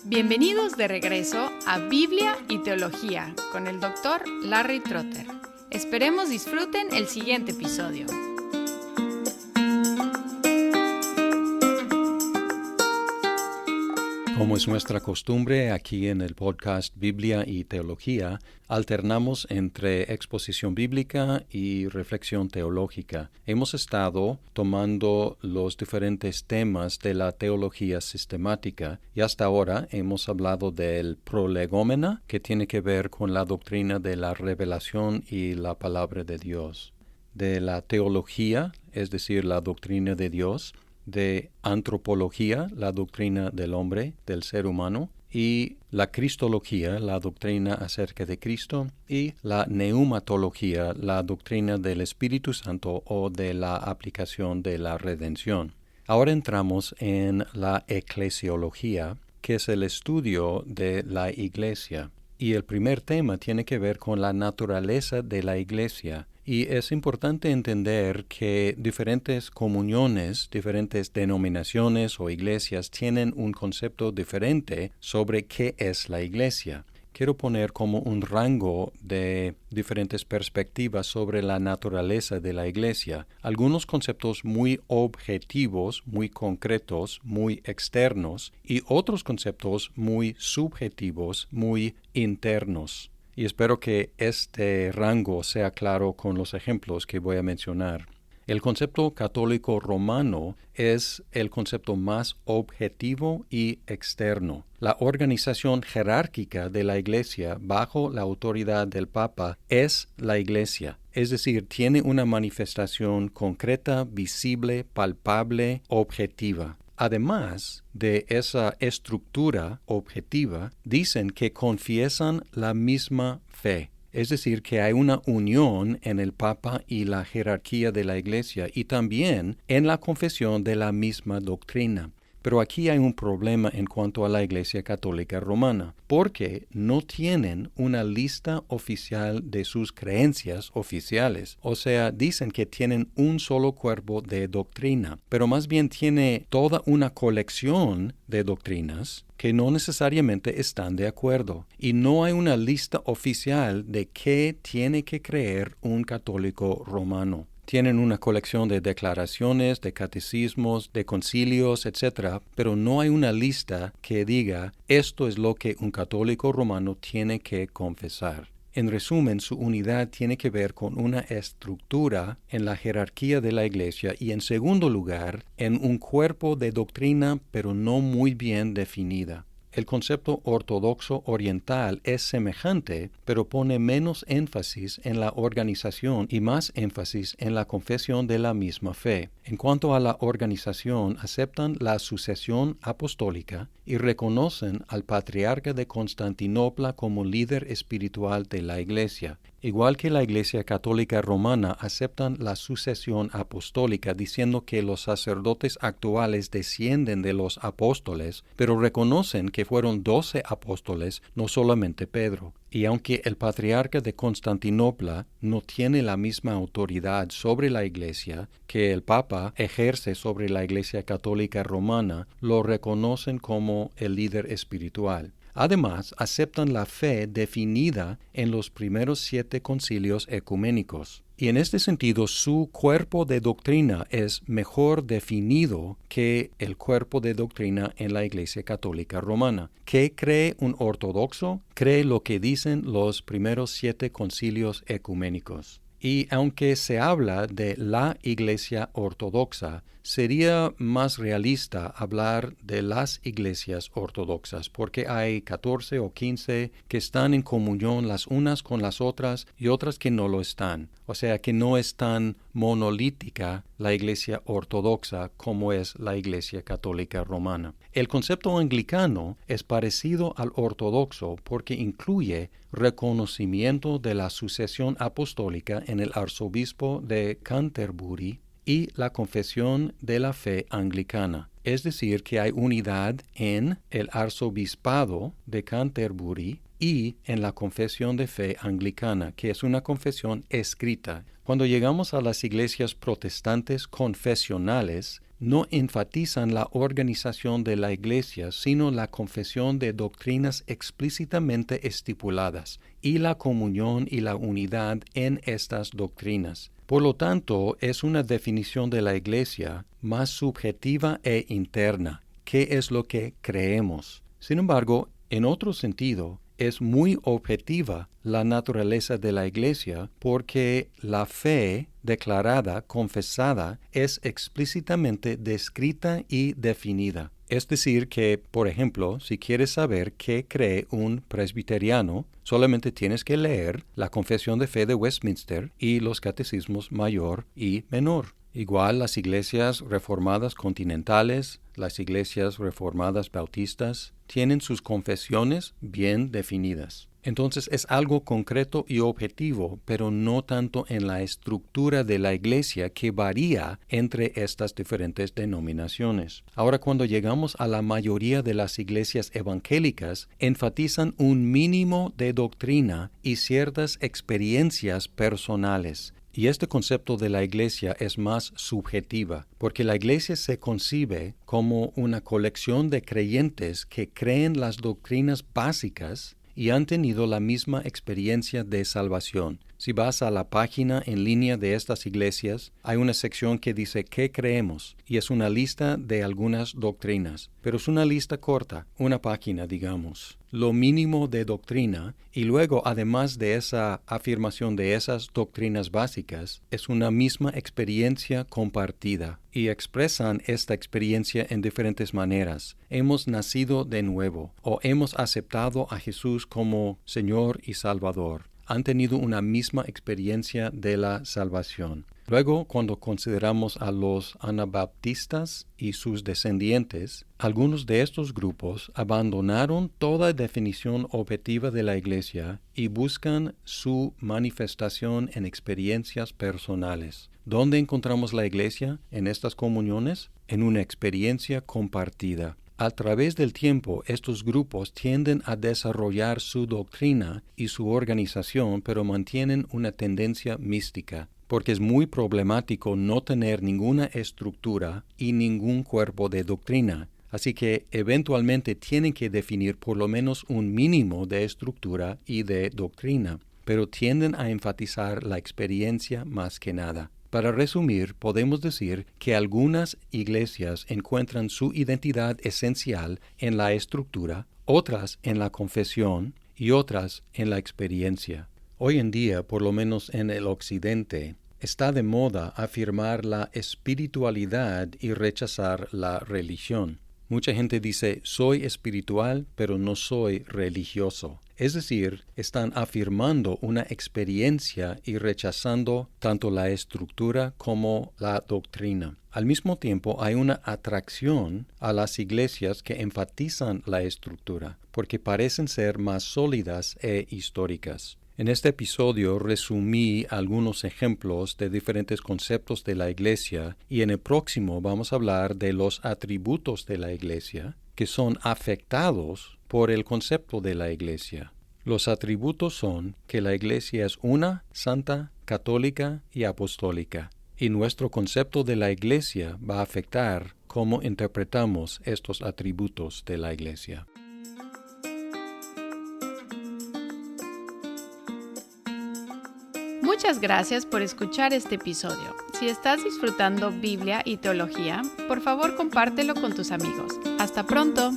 Bienvenidos de regreso a Biblia y Teología con el Dr. Larry Trotter. Esperemos disfruten el siguiente episodio. Como es nuestra costumbre aquí en el podcast Biblia y Teología, alternamos entre exposición bíblica y reflexión teológica. Hemos estado tomando los diferentes temas de la teología sistemática y hasta ahora hemos hablado del prolegómena, que tiene que ver con la doctrina de la revelación y la palabra de Dios, de la teología, es decir, la doctrina de Dios, de antropología, la doctrina del hombre, del ser humano, y la cristología, la doctrina acerca de Cristo, y la neumatología, la doctrina del Espíritu Santo o de la aplicación de la redención. Ahora entramos en la eclesiología, que es el estudio de la iglesia. Y el primer tema tiene que ver con la naturaleza de la iglesia. Y es importante entender que diferentes comuniones, diferentes denominaciones o iglesias tienen un concepto diferente sobre qué es la iglesia. Quiero poner como un rango de diferentes perspectivas sobre la naturaleza de la iglesia. Algunos conceptos muy objetivos, muy concretos, muy externos, y otros conceptos muy subjetivos, muy internos. Y espero que este rango sea claro con los ejemplos que voy a mencionar. El concepto católico romano es el concepto más objetivo y externo. La organización jerárquica de la Iglesia bajo la autoridad del Papa es la Iglesia, es decir, tiene una manifestación concreta, visible, palpable, objetiva. Además de esa estructura objetiva, dicen que confiesan la misma fe. Es decir, que hay una unión en el Papa y la jerarquía de la Iglesia y también en la confesión de la misma doctrina. Pero aquí hay un problema en cuanto a la Iglesia Católica Romana, porque no tienen una lista oficial de sus creencias oficiales. O sea, dicen que tienen un solo cuerpo de doctrina, pero más bien tiene toda una colección de doctrinas que no necesariamente están de acuerdo. Y no hay una lista oficial de qué tiene que creer un católico romano. Tienen una colección de declaraciones, de catecismos, de concilios, etc., pero no hay una lista que diga esto es lo que un católico romano tiene que confesar. En resumen, su unidad tiene que ver con una estructura en la jerarquía de la Iglesia y, en segundo lugar, en un cuerpo de doctrina, pero no muy bien definida. El concepto ortodoxo oriental es semejante, pero pone menos énfasis en la organización y más énfasis en la confesión de la misma fe. En cuanto a la organización, aceptan la sucesión apostólica y reconocen al patriarca de Constantinopla como líder espiritual de la Iglesia. Igual que la Iglesia Católica Romana, aceptan la sucesión apostólica diciendo que los sacerdotes actuales descienden de los apóstoles, pero reconocen que fueron 12 apóstoles, no solamente Pedro. Y aunque el patriarca de Constantinopla no tiene la misma autoridad sobre la Iglesia que el Papa ejerce sobre la Iglesia Católica Romana, lo reconocen como el líder espiritual. Además, aceptan la fe definida en los primeros 7 concilios ecuménicos. Y en este sentido, su cuerpo de doctrina es mejor definido que el cuerpo de doctrina en la Iglesia Católica Romana. ¿Qué cree un ortodoxo? Cree lo que dicen los primeros 7 concilios ecuménicos. Y aunque se habla de la Iglesia ortodoxa, sería más realista hablar de las iglesias ortodoxas, porque hay 14 o 15 que están en comunión las unas con las otras y otras que no lo están. O sea que no es tan monolítica la Iglesia ortodoxa como es la Iglesia Católica Romana. El concepto anglicano es parecido al ortodoxo porque incluye reconocimiento de la sucesión apostólica en el arzobispo de Canterbury y la confesión de la fe anglicana. Es decir, que hay unidad en el arzobispado de Canterbury y en la confesión de fe anglicana, que es una confesión escrita. Cuando llegamos a las iglesias protestantes confesionales, no enfatizan la organización de la iglesia, sino la confesión de doctrinas explícitamente estipuladas y la comunión y la unidad en estas doctrinas. Por lo tanto, es una definición de la iglesia más subjetiva e interna. ¿Qué es lo que creemos? Sin embargo, en otro sentido, es muy objetiva la naturaleza de la iglesia porque la fe declarada, confesada, es explícitamente descrita y definida. Es decir que, por ejemplo, si quieres saber qué cree un presbiteriano, solamente tienes que leer la Confesión de Fe de Westminster y los catecismos mayor y menor. Igual las iglesias reformadas continentales, las iglesias reformadas bautistas, tienen sus confesiones bien definidas. Entonces es algo concreto y objetivo, pero no tanto en la estructura de la iglesia que varía entre estas diferentes denominaciones. Ahora, cuando llegamos a la mayoría de las iglesias evangélicas, enfatizan un mínimo de doctrina y ciertas experiencias personales. Y este concepto de la iglesia es más subjetiva, porque la iglesia se concibe como una colección de creyentes que creen las doctrinas básicas y han tenido la misma experiencia de salvación. Si vas a la página en línea de estas iglesias, hay una sección que dice ¿qué creemos? Y es una lista de algunas doctrinas, pero es una lista corta, una página, digamos. Lo mínimo de doctrina, y luego, además de esa afirmación de esas doctrinas básicas, es una misma experiencia compartida, y expresan esta experiencia en diferentes maneras. Hemos nacido de nuevo, o hemos aceptado a Jesús como Señor y Salvador. Han tenido una misma experiencia de la salvación. Luego, cuando consideramos a los anabaptistas y sus descendientes, algunos de estos grupos abandonaron toda definición objetiva de la iglesia y buscan su manifestación en experiencias personales. ¿Dónde encontramos la iglesia en estas comuniones? En una experiencia compartida. A través del tiempo, estos grupos tienden a desarrollar su doctrina y su organización, pero mantienen una tendencia mística, porque es muy problemático no tener ninguna estructura y ningún cuerpo de doctrina. Así que eventualmente tienen que definir por lo menos un mínimo de estructura y de doctrina, pero tienden a enfatizar la experiencia más que nada. Para resumir, podemos decir que algunas iglesias encuentran su identidad esencial en la estructura, otras en la confesión y otras en la experiencia. Hoy en día, por lo menos en el occidente, está de moda afirmar la espiritualidad y rechazar la religión. Mucha gente dice, soy espiritual, pero no soy religioso. Es decir, están afirmando una experiencia y rechazando tanto la estructura como la doctrina. Al mismo tiempo, hay una atracción a las iglesias que enfatizan la estructura, porque parecen ser más sólidas e históricas. En este episodio resumí algunos ejemplos de diferentes conceptos de la iglesia y en el próximo vamos a hablar de los atributos de la iglesia que son afectados por el concepto de la iglesia. Los atributos son que la iglesia es una, santa, católica y apostólica. Y nuestro concepto de la iglesia va a afectar cómo interpretamos estos atributos de la iglesia. Muchas gracias por escuchar este episodio. Si estás disfrutando Biblia y teología, por favor compártelo con tus amigos. ¡Hasta pronto!